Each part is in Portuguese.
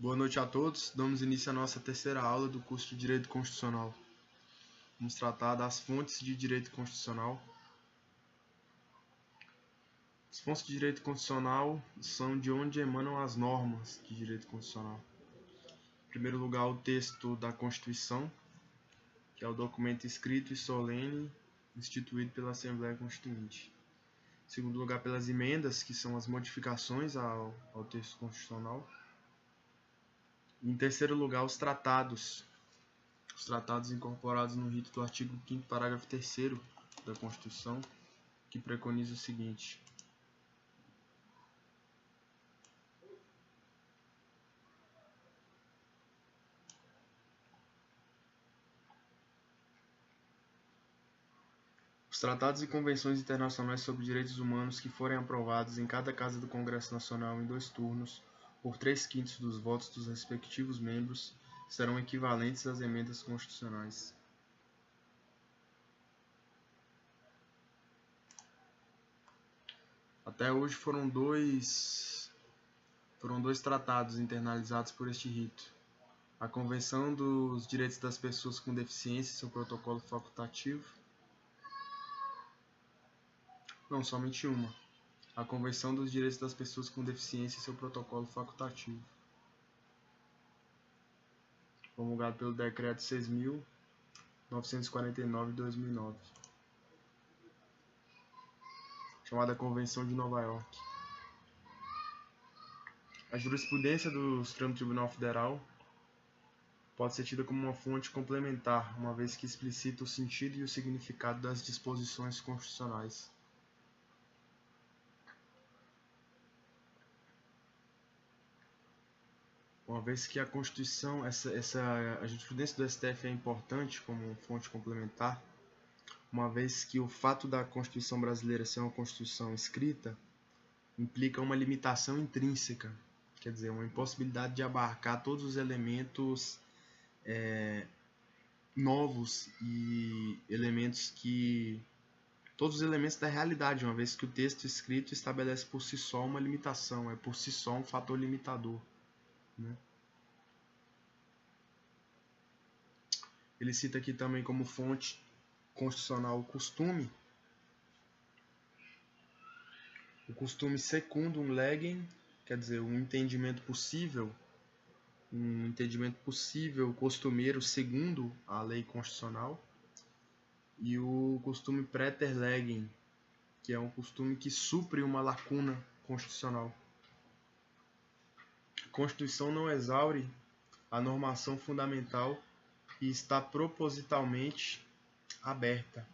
Boa noite a todos. Damos início à nossa terceira aula do curso de Direito Constitucional. Vamos tratar das fontes de direito constitucional. As fontes de direito constitucional são de onde emanam as normas de direito constitucional. Em primeiro lugar, o texto da Constituição, que é o documento escrito e solene instituído pela Assembleia Constituinte. Em segundo lugar, pelas emendas, que são as modificações ao texto constitucional. Em terceiro lugar, os tratados incorporados no rito do artigo 5º, parágrafo 3º da Constituição, que preconiza o seguinte: os tratados e convenções internacionais sobre direitos humanos que forem aprovados em cada casa do Congresso Nacional em 2 turnos, por 3/5 dos votos dos respectivos membros, serão equivalentes às emendas constitucionais. Até hoje foram dois tratados internalizados por este rito: a Convenção dos Direitos das Pessoas com Deficiência e seu protocolo facultativo. Não, somente uma. A Convenção dos Direitos das Pessoas com Deficiência e seu protocolo facultativo, promulgado pelo Decreto 6.949 de 2009, chamada Convenção de Nova York. A jurisprudência do Supremo Tribunal Federal pode ser tida como uma fonte complementar, uma vez que explicita o sentido e o significado das disposições constitucionais. Uma vez que a Constituição, a jurisprudência do STF é importante como fonte complementar, uma vez que o fato da Constituição brasileira ser uma Constituição escrita implica uma limitação intrínseca, quer dizer, uma impossibilidade de abarcar todos os elementos novos e todos os elementos da realidade, uma vez que o texto escrito estabelece por si só uma limitação, é por si só um fator limitador, né? Ele cita aqui também como fonte constitucional o costume secundum legem, quer dizer, um entendimento possível costumeiro segundo a lei constitucional, e o costume praeter legem, que é um costume que supre uma lacuna constitucional. A Constituição não exaure a normação fundamental e está propositalmente aberta,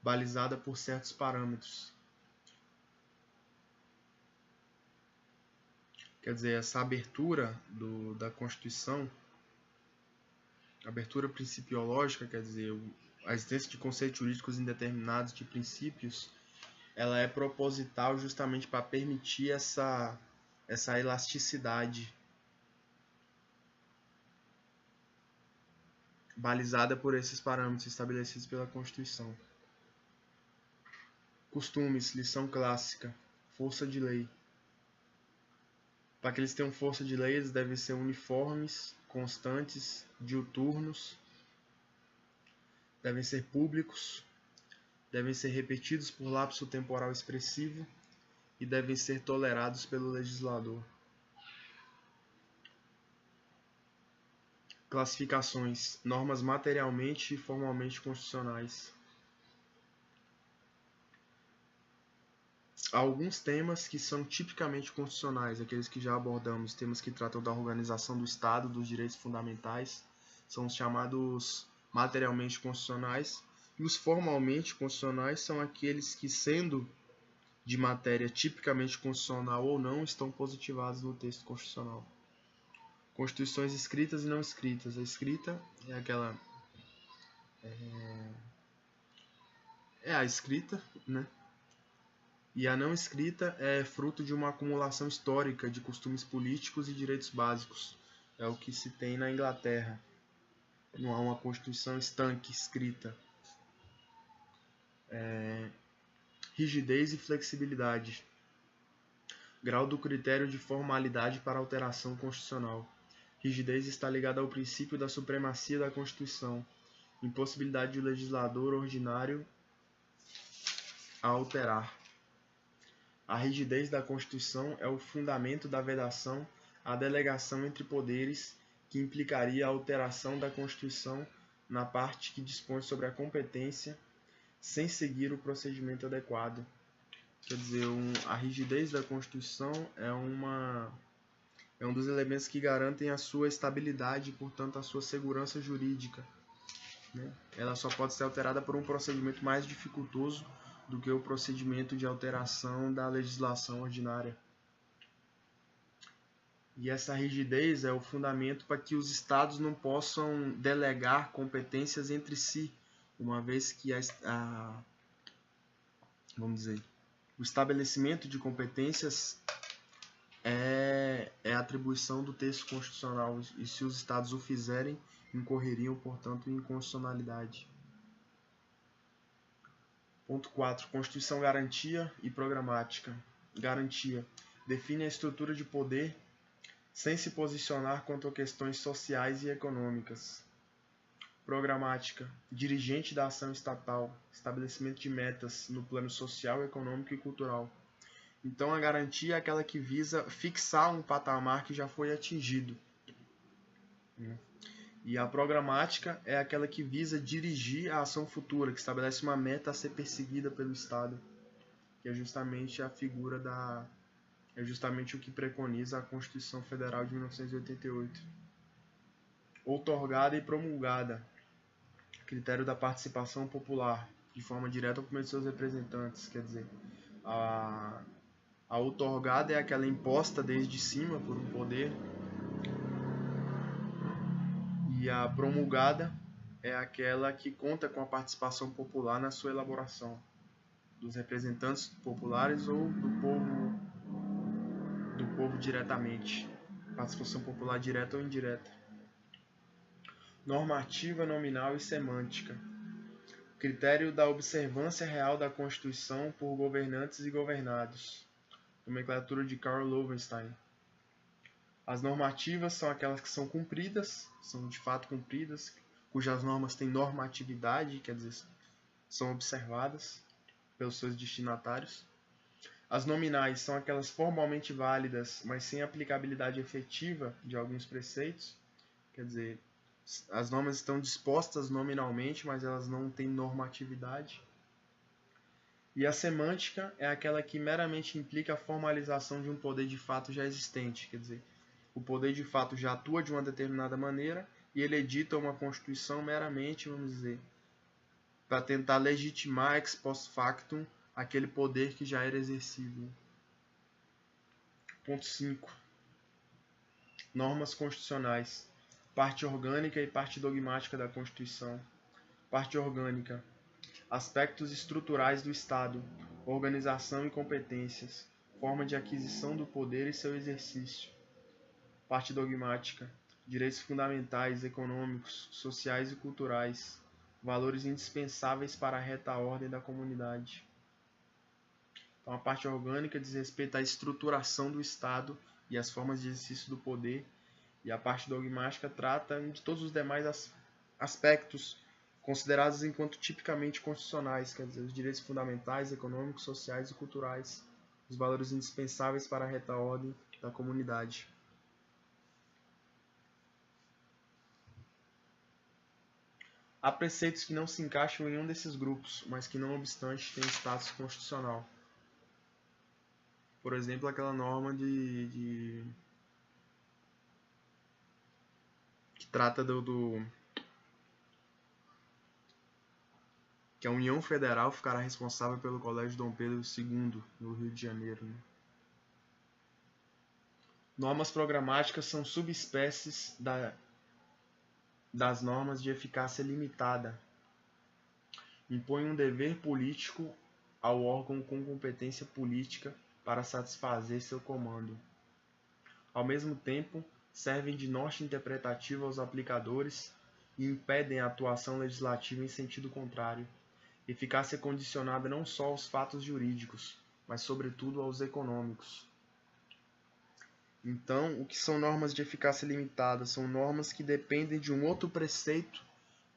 balizada por certos parâmetros. Quer dizer, essa abertura da Constituição, abertura principiológica, quer dizer, a existência de conceitos jurídicos indeterminados, de princípios, ela é proposital justamente para permitir essa elasticidade, balizada por esses parâmetros estabelecidos pela Constituição. Costumes, lição clássica, força de lei. Para que eles tenham força de lei, eles devem ser uniformes, constantes, diuturnos, devem ser públicos, devem ser repetidos por lapso temporal expressivo e devem ser tolerados pelo legislador. Classificações: normas materialmente e formalmente constitucionais. Há alguns temas que são tipicamente constitucionais, aqueles que já abordamos, temas que tratam da organização do Estado, dos direitos fundamentais, são os chamados materialmente constitucionais, e os formalmente constitucionais são aqueles que, sendo de matéria tipicamente constitucional ou não, estão positivados no texto constitucional. Constituições escritas e não escritas. A escrita é aquela... a escrita, né? E a não escrita é fruto de uma acumulação histórica de costumes políticos e direitos básicos. É o que se tem na Inglaterra. Não há uma Constituição estanque, escrita. Rigidez e flexibilidade. Grau do critério de formalidade para alteração constitucional. Rigidez está ligada ao princípio da supremacia da Constituição, impossibilidade do legislador ordinário a alterar. A rigidez da Constituição é o fundamento da vedação à delegação entre poderes, que implicaria a alteração da Constituição na parte que dispõe sobre a competência, sem seguir o procedimento adequado. Quer dizer, a rigidez da Constituição é um dos elementos que garantem a sua estabilidade e, portanto, a sua segurança jurídica, né? Ela só pode ser alterada por um procedimento mais dificultoso do que o procedimento de alteração da legislação ordinária. E essa rigidez é o fundamento para que os estados não possam delegar competências entre si, uma vez que vamos dizer, o estabelecimento de competências é atribuição do texto constitucional, e se os estados o fizerem, incorreriam, portanto, em inconstitucionalidade. Ponto 4. Constituição garantia e programática. Garantia. Define a estrutura de poder sem se posicionar quanto a questões sociais e econômicas. Programática. Dirigente da ação estatal. Estabelecimento de metas no plano social, econômico e cultural. Então, a garantia é aquela que visa fixar um patamar que já foi atingido. E a programática é aquela que visa dirigir a ação futura, que estabelece uma meta a ser perseguida pelo Estado, que é justamente a figura é justamente o que preconiza a Constituição Federal de 1988. Outorgada e promulgada. Critério da participação popular, de forma direta ou por meio de seus representantes. Quer dizer, a outorgada é aquela imposta desde cima por um poder, e a promulgada é aquela que conta com a participação popular na sua elaboração, dos representantes populares ou do povo diretamente, participação popular direta ou indireta. Normativa, nominal e semântica. Critério da observância real da Constituição por governantes e governados. Nomenclatura de Karl Loewenstein. As normativas são aquelas que são cumpridas, são de fato cumpridas, cujas normas têm normatividade, quer dizer, são observadas pelos seus destinatários. As nominais são aquelas formalmente válidas, mas sem aplicabilidade efetiva de alguns preceitos, quer dizer, as normas estão dispostas nominalmente, mas elas não têm normatividade. E a semântica é aquela que meramente implica a formalização de um poder de fato já existente, quer dizer, o poder de fato já atua de uma determinada maneira e ele edita uma Constituição meramente, vamos dizer, para tentar legitimar ex post factum aquele poder que já era exercível. Ponto 5. Normas constitucionais. Parte orgânica e parte dogmática da Constituição. Parte orgânica. Aspectos estruturais do Estado, organização e competências, forma de aquisição do poder e seu exercício. Parte dogmática. Direitos fundamentais, econômicos, sociais e culturais, valores indispensáveis para a reta ordem da comunidade. Então, a parte orgânica diz respeito à estruturação do Estado e às formas de exercício do poder, e a parte dogmática trata de todos os demais aspectos considerados enquanto tipicamente constitucionais, quer dizer, os direitos fundamentais, econômicos, sociais e culturais, os valores indispensáveis para a reta ordem da comunidade. Há preceitos que não se encaixam em um desses grupos, mas que, não obstante, têm status constitucional. Por exemplo, aquela norma que trata que a União Federal ficará responsável pelo Colégio Dom Pedro II, no Rio de Janeiro. Né? Normas programáticas são subespécies das normas de eficácia limitada. Impõe um dever político ao órgão com competência política para satisfazer seu comando. Ao mesmo tempo, servem de norte interpretativo aos aplicadores e impedem a atuação legislativa em sentido contrário. Eficácia condicionada não só aos fatos jurídicos, mas sobretudo aos econômicos. Então, o que são normas de eficácia limitada? São normas que dependem de um outro preceito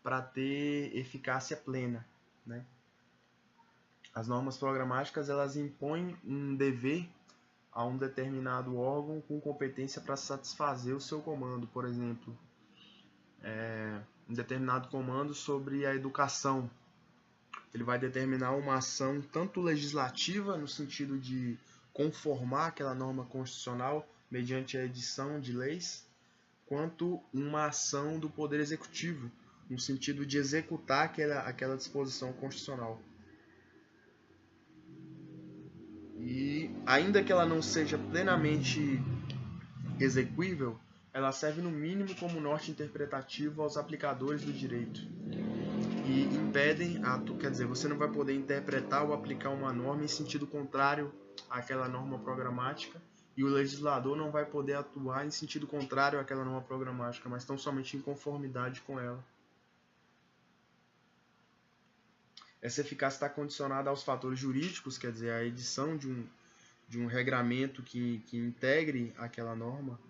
para ter eficácia plena, né? As normas programáticas, elas impõem um dever a um determinado órgão com competência para satisfazer o seu comando. Por exemplo, um determinado comando sobre a educação. Ele vai determinar uma ação tanto legislativa, no sentido de conformar aquela norma constitucional mediante a edição de leis, quanto uma ação do Poder Executivo, no sentido de executar aquela disposição constitucional. E ainda que ela não seja plenamente exequível, ela serve no mínimo como norte interpretativo aos aplicadores do direito. E impedem, quer dizer, você não vai poder interpretar ou aplicar uma norma em sentido contrário àquela norma programática, e o legislador não vai poder atuar em sentido contrário àquela norma programática, mas tão somente em conformidade com ela. Essa eficácia está condicionada aos fatores jurídicos, quer dizer, a edição de um regramento que integre aquela norma,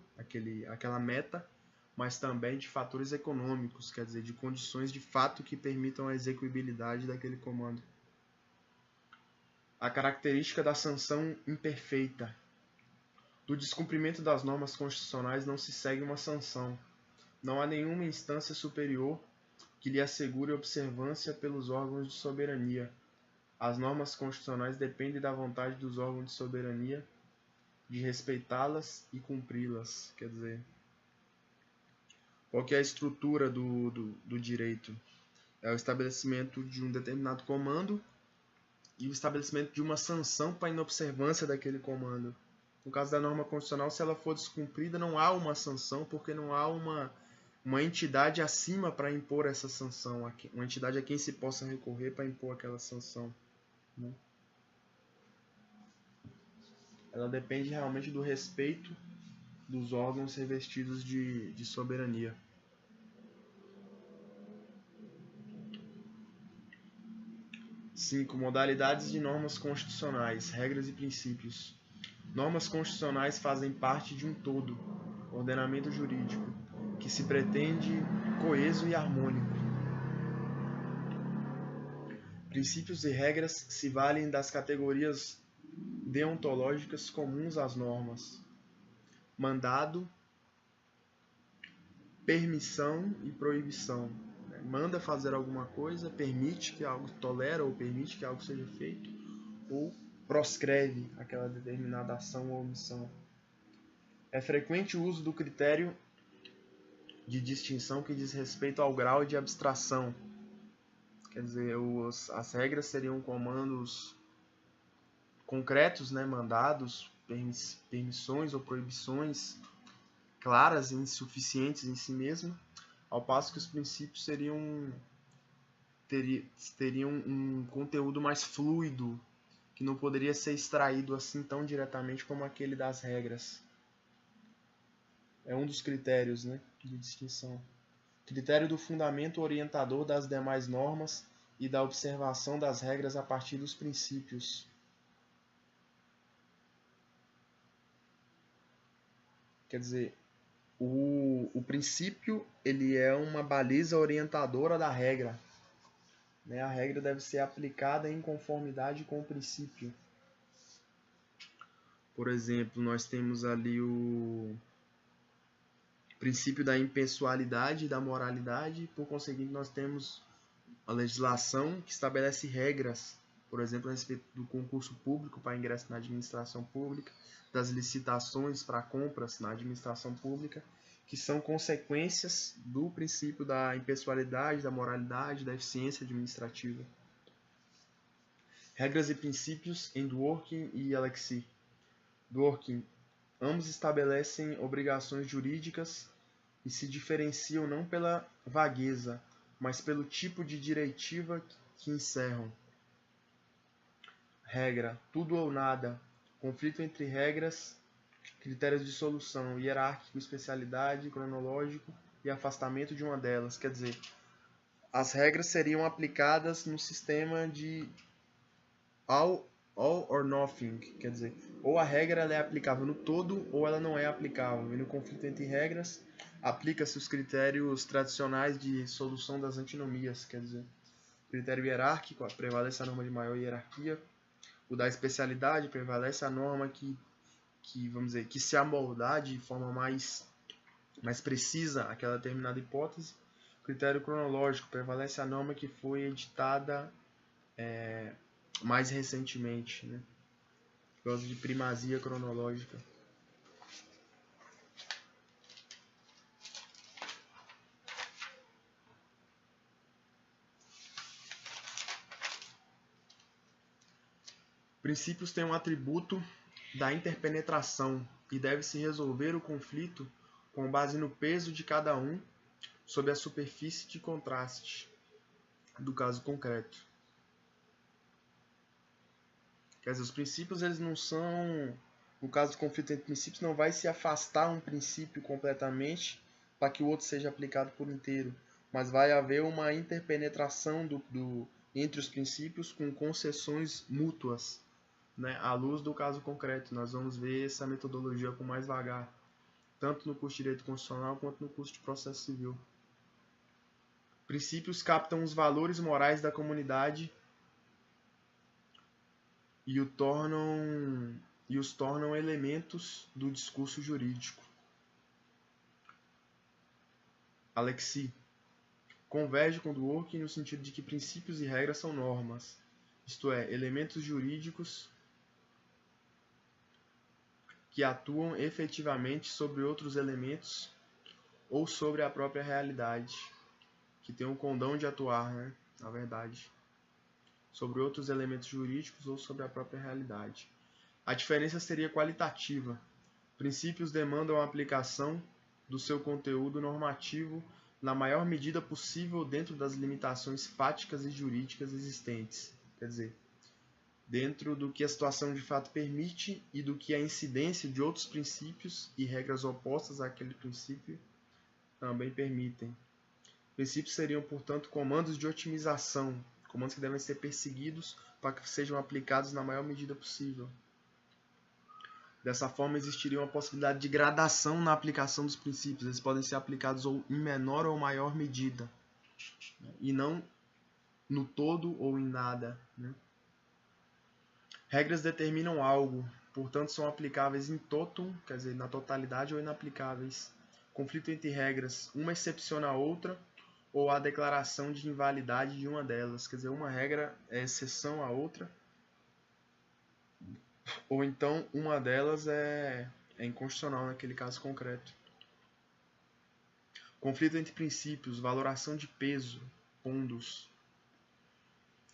aquela meta, mas também de fatores econômicos, quer dizer, de condições de fato que permitam a execuibilidade daquele comando. A característica da sanção imperfeita. Do descumprimento das normas constitucionais não se segue uma sanção. Não há nenhuma instância superior que lhe assegure observância pelos órgãos de soberania. As normas constitucionais dependem da vontade dos órgãos de soberania de respeitá-las e cumpri-las. Quer dizer, qual que é a estrutura do direito? É o estabelecimento de um determinado comando e o estabelecimento de uma sanção para a inobservância daquele comando. No caso da norma constitucional, se ela for descumprida, não há uma sanção, porque não há uma entidade acima para impor essa sanção, uma entidade a quem se possa recorrer para impor aquela sanção, né? Ela depende realmente do respeito dos órgãos revestidos de soberania. Cinco, modalidades de normas constitucionais, regras e princípios. Normas constitucionais fazem parte de um todo, ordenamento jurídico, que se pretende coeso e harmônico. Princípios e regras se valem das categorias deontológicas comuns às normas: mandado, permissão e proibição. Manda fazer alguma coisa, permite que algo, tolera ou permite que algo seja feito, ou proscreve aquela determinada ação ou omissão. É frequente o uso do critério de distinção que diz respeito ao grau de abstração. Quer dizer, as regras seriam comandos concretos, né, mandados, permissões ou proibições claras e insuficientes em si mesmo, ao passo que os princípios teriam um conteúdo mais fluido, que não poderia ser extraído assim tão diretamente como aquele das regras. É um dos critérios, né, de distinção. Critério do fundamento orientador das demais normas e da observação das regras a partir dos princípios. Quer dizer, o princípio ele é uma baliza orientadora da regra, né? A regra deve ser aplicada em conformidade com o princípio. Por exemplo, nós temos ali o princípio da impessoalidade e da moralidade, por conseguinte nós temos a legislação que estabelece regras, por exemplo, a respeito do concurso público para ingresso na administração pública, das licitações para compras na administração pública, que são consequências do princípio da impessoalidade, da moralidade, da eficiência administrativa. Regras e princípios em Dworkin e Alexis. Dworkin. Ambos estabelecem obrigações jurídicas e se diferenciam não pela vagueza, mas pelo tipo de diretiva que encerram. Regra, tudo ou nada, conflito entre regras, critérios de solução, hierárquico, especialidade, cronológico e afastamento de uma delas. Quer dizer, as regras seriam aplicadas no sistema de all or nothing, quer dizer, Ou a regra ela é aplicável no todo, ou ela não é aplicável. E no conflito entre regras, aplica-se os critérios tradicionais de solução das antinomias, quer dizer, critério hierárquico, prevalece a norma de maior hierarquia. O da especialidade, prevalece a norma que vamos dizer, que se amoldar de forma mais precisa aquela determinada hipótese. O critério cronológico, prevalece a norma que foi editada mais recentemente, né? Por causa de primazia cronológica. Princípios têm um atributo da interpenetração e deve-se resolver o conflito com base no peso de cada um sob a superfície de contraste do caso concreto. Quer dizer, os princípios eles não são... No caso do conflito entre princípios, não vai se afastar um princípio completamente para que o outro seja aplicado por inteiro, mas vai haver uma interpenetração entre os princípios com concessões mútuas, né? À luz do caso concreto. Nós vamos ver essa metodologia com mais vagar, tanto no curso de Direito Constitucional quanto no curso de Processo Civil. Princípios captam os valores morais da comunidade e os tornam elementos do discurso jurídico. Alexis converge com Dworkin no sentido de que princípios e regras são normas, isto é, elementos jurídicos que atuam efetivamente sobre outros elementos ou sobre a própria realidade, que tem um condão de atuar, né, na verdade, sobre outros elementos jurídicos ou sobre a própria realidade. A diferença seria qualitativa. Princípios demandam a aplicação do seu conteúdo normativo na maior medida possível dentro das limitações fáticas e jurídicas existentes. Quer dizer, dentro do que a situação de fato permite e do que a incidência de outros princípios e regras opostas àquele princípio também permitem. Princípios seriam, portanto, comandos de otimização, comandos que devem ser perseguidos para que sejam aplicados na maior medida possível. Dessa forma, existiria uma possibilidade de gradação na aplicação dos princípios. Eles podem ser aplicados em menor ou maior medida, e não no todo ou em nada, né? Regras determinam algo, portanto são aplicáveis in totum, quer dizer, na totalidade, ou inaplicáveis. Conflito entre regras, uma excepciona a outra, ou a declaração de invalidade de uma delas, quer dizer, uma regra é exceção à outra, ou então uma delas é inconstitucional naquele caso concreto. Conflito entre princípios, valoração de peso, pondus.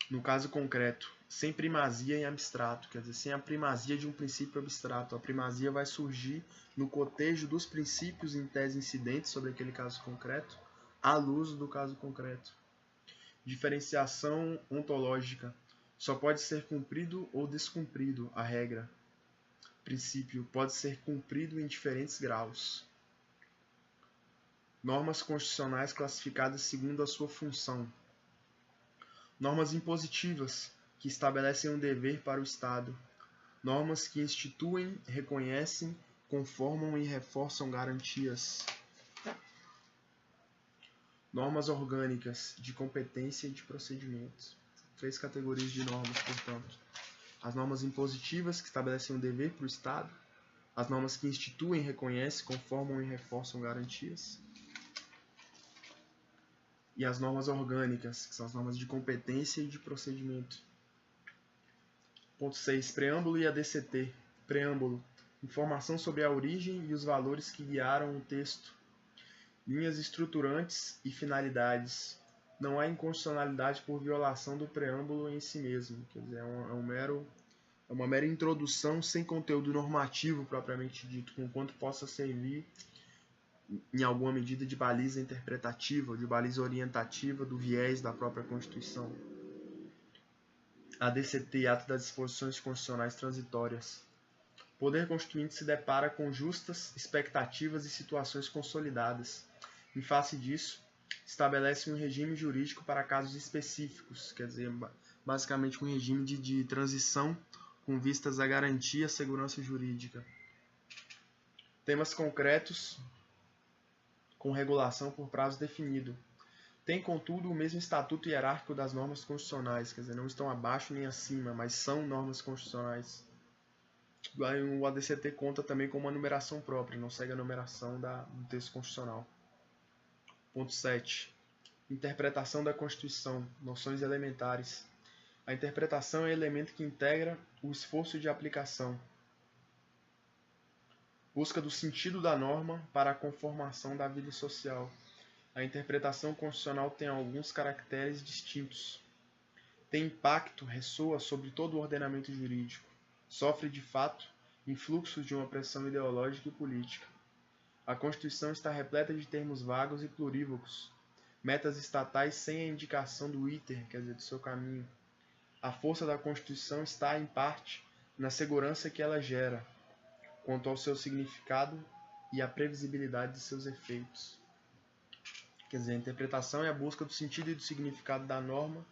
No caso concreto, sem primazia em abstrato, quer dizer, sem a primazia de um princípio abstrato. A primazia vai surgir no cotejo dos princípios em tese incidentes sobre aquele caso concreto, à luz do caso concreto. Diferenciação ontológica. Só pode ser cumprido ou descumprido a regra. Princípio pode ser cumprido em diferentes graus. Normas constitucionais classificadas segundo a sua função. Normas impositivas, que estabelecem um dever para o Estado. Normas que instituem, reconhecem, conformam e reforçam garantias. Normas orgânicas, de competência e de procedimentos. 3 categorias de normas, portanto. As normas impositivas, que estabelecem um dever para o Estado. As normas que instituem, reconhecem, conformam e reforçam garantias. E as normas orgânicas, que são as normas de competência e de procedimento. Ponto 6. Preâmbulo e ADCT. Preâmbulo. Informação sobre a origem e os valores que guiaram o texto. Linhas estruturantes e finalidades. Não há inconstitucionalidade por violação do preâmbulo em si mesmo. Quer dizer, é uma mera introdução sem conteúdo normativo propriamente dito, conquanto possa servir em alguma medida de baliza interpretativa, de baliza orientativa do viés da própria Constituição. ADCT, Ato das Disposições Constitucionais Transitórias. O poder constituinte se depara com justas expectativas e situações consolidadas. Em face disso, estabelece um regime jurídico para casos específicos, quer dizer, basicamente um regime de transição com vistas à garantia e segurança jurídica. Temas concretos com regulação por prazo definido. Tem, contudo, o mesmo estatuto hierárquico das normas constitucionais, quer dizer, não estão abaixo nem acima, mas são normas constitucionais. O ADCT conta também com uma numeração própria, não segue a numeração do texto constitucional. Ponto 7. Interpretação da Constituição, noções elementares. A interpretação é o elemento que integra o esforço de aplicação. Busca do sentido da norma para a conformação da vida social. A interpretação constitucional tem alguns caracteres distintos. Tem impacto, ressoa sobre todo o ordenamento jurídico. Sofre, de fato, influxos de uma pressão ideológica e política. A Constituição está repleta de termos vagos e plurívocos, metas estatais sem a indicação do iter, quer dizer, do seu caminho. A força da Constituição está, em parte, na segurança que ela gera, quanto ao seu significado e à previsibilidade de seus efeitos. Quer dizer, a interpretação é a busca do sentido e do significado da norma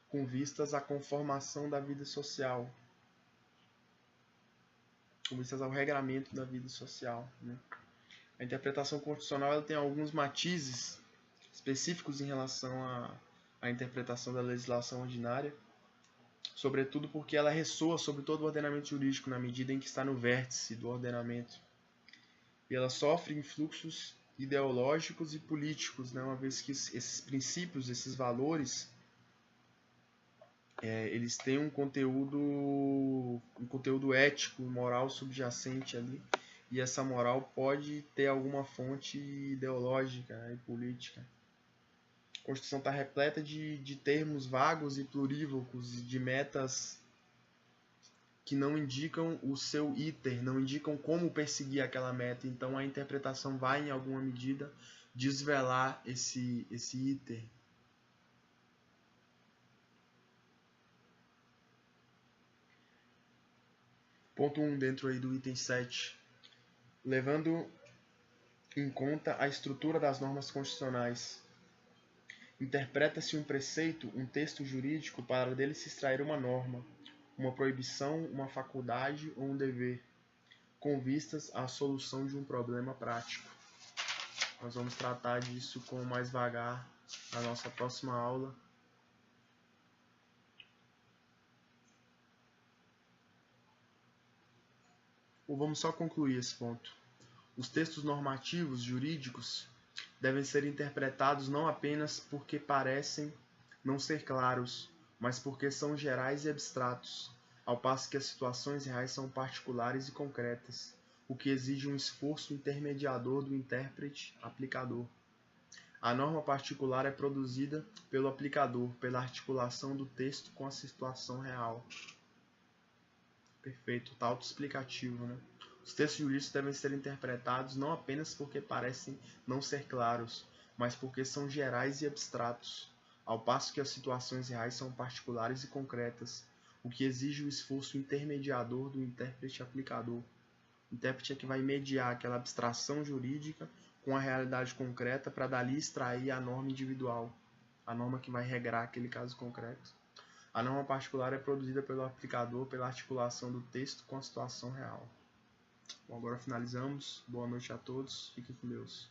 com vistas à conformação da vida social, com vistas ao regramento da vida social, né? A interpretação constitucional ela tem alguns matizes específicos em relação à interpretação da legislação ordinária, sobretudo porque ela ressoa sobre todo o ordenamento jurídico na medida em que está no vértice do ordenamento. E ela sofre influxos ideológicos e políticos, né? Uma vez que esses princípios, esses valores, eles têm um conteúdo ético, moral subjacente ali, e essa moral pode ter alguma fonte ideológica, né, e política. A Constituição está repleta de termos vagos e plurívocos, de metas que não indicam o seu iter, não indicam como perseguir aquela meta. Então a interpretação vai, em alguma medida, desvelar esse iter. Ponto 1, dentro aí do item 7. Levando em conta a estrutura das normas constitucionais. Interpreta-se um preceito, um texto jurídico, para dele se extrair uma norma, uma proibição, uma faculdade ou um dever, com vistas à solução de um problema prático. Nós vamos tratar disso com mais vagar na nossa próxima aula. Ou vamos só concluir esse ponto. Os textos normativos jurídicos devem ser interpretados não apenas porque parecem não ser claros, mas porque são gerais e abstratos, ao passo que as situações reais são particulares e concretas, o que exige um esforço intermediador do intérprete-aplicador. A norma particular é produzida pelo aplicador, pela articulação do texto com a situação real. Perfeito, está autoexplicativo, né? Os textos jurídicos devem ser interpretados não apenas porque parecem não ser claros, mas porque são gerais e abstratos, ao passo que as situações reais são particulares e concretas, o que exige o esforço intermediador do intérprete-aplicador. O intérprete é que vai mediar aquela abstração jurídica com a realidade concreta para dali extrair a norma individual, a norma que vai regrar aquele caso concreto. A norma particular é produzida pelo aplicador pela articulação do texto com a situação real. Bom, agora finalizamos. Boa noite a todos. Fiquem com Deus.